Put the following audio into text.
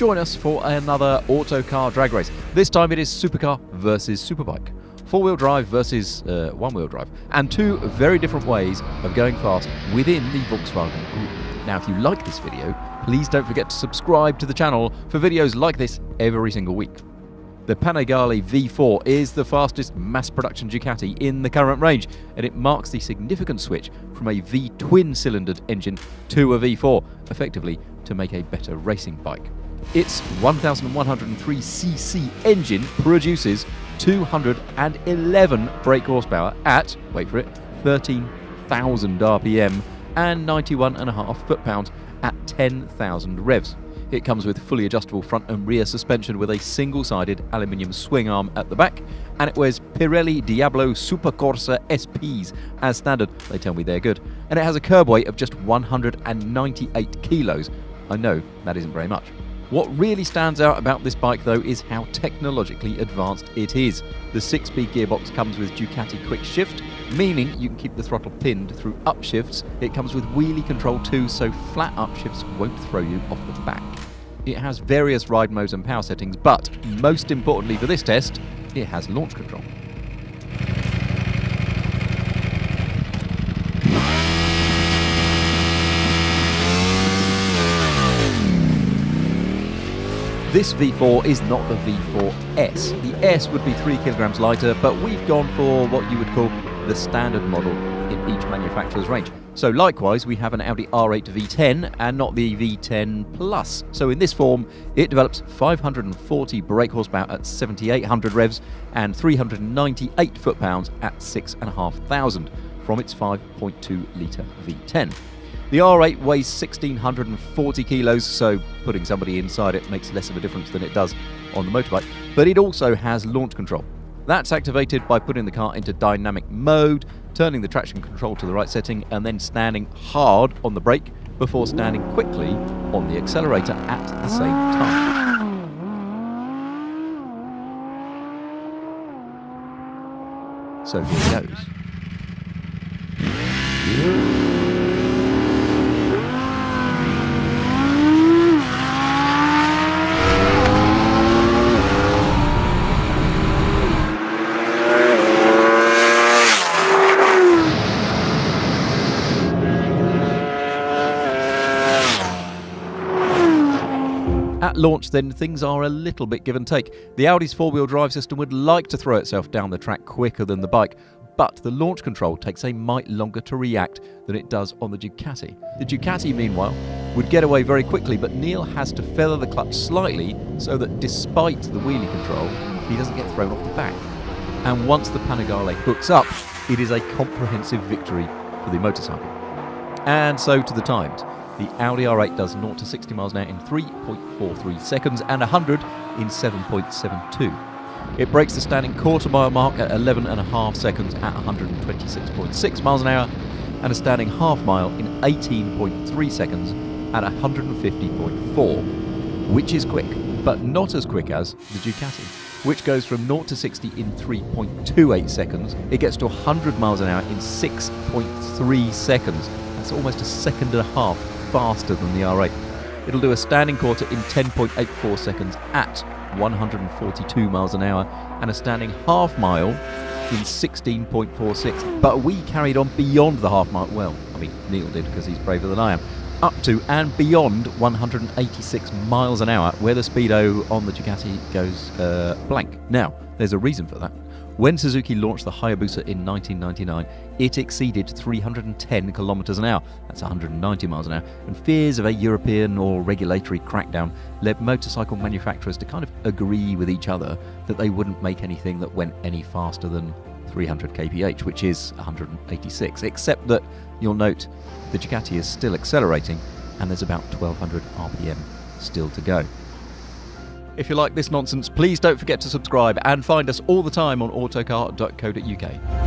join us for another autocar drag race. This time it is supercar versus superbike. Four-wheel drive versus one-wheel drive. And two very different ways of going fast within the Volkswagen Group. Now, if you like this video, please don't forget to subscribe to the channel for videos like this every single week. The Panigale V4 is the fastest mass-production Ducati in the current range, and it marks the significant switch from a V twin-cylindered engine to a V4, effectively to make a better racing bike. Its 1103cc engine produces 211 brake horsepower at, wait for it, 13,000 RPM and 91.5 foot-pounds at 10,000 revs. It comes with fully adjustable front and rear suspension with a single-sided aluminium swing arm at the back, and it wears Pirelli Diablo Supercorsa SPs as standard. They tell me they're good. And it has a curb weight of just 198 kilos. I know that isn't very much. What really stands out about this bike though is how technologically advanced it is. The 6-speed gearbox comes with Ducati quick shift, meaning you can keep the throttle pinned through upshifts. It comes with wheelie control too, so flat upshifts won't throw you off the back. It has various ride modes and power settings, but most importantly for this test, it has launch control. This V4 is not the V4S. The S would be 3 kilograms lighter, but we've gone for what you would call the standard model in each manufacturer's range. So likewise, we have an Audi R8 V10 and not the V10 Plus. So in this form, it develops 540 brake horsepower at 7,800 revs and 398 foot-pounds at 6,500 from its 5.2 litre V10. The R8 weighs 1,640 kilos, so putting somebody inside it makes less of a difference than it does on the motorbike. But it also has launch control. That's activated by putting the car into dynamic mode, turning the traction control to the right setting, and then standing hard on the brake before standing quickly on the accelerator at the same time. So here it goes. At launch then, things are a little bit give and take. The Audi's four-wheel drive system would like to throw itself down the track quicker than the bike, but the launch control takes a mite longer to react than it does on the Ducati. The Ducati, meanwhile, would get away very quickly, but Neil has to feather the clutch slightly so that despite the wheelie control, he doesn't get thrown off the back. And once the Panigale hooks up, it is a comprehensive victory for the motorcycle. And so to the times. The Audi R8 does 0 to 60 miles an hour in 3.43 seconds and 100 in 7.72. It breaks the standing quarter-mile mark at 11.5 seconds at 126.6 miles an hour and a standing half-mile in 18.3 seconds at 150.4, which is quick, but not as quick as the Ducati, which goes from 0 to 60 in 3.28 seconds. It gets to 100 miles an hour in 6.3 seconds. That's almost a second and a half faster than the R8. It'll do a standing quarter in 10.84 seconds at 142 miles an hour and a standing half mile in 16.46. But we carried on beyond the half mile. Well, I mean, Neil did because he's braver than I am. Up to and beyond 186 miles an hour, where the speedo on the Ducati goes blank. Now, there's a reason for that. When Suzuki launched the Hayabusa in 1999, it exceeded 310 kilometers an hour, that's 190 miles an hour, and fears of a European or regulatory crackdown led motorcycle manufacturers to kind of agree with each other that they wouldn't make anything that went any faster than 300 kph, which is 186, except that you'll note the Ducati is still accelerating and there's about 1200 RPM still to go. If you like this nonsense, please don't forget to subscribe and find us all the time on autocar.co.uk.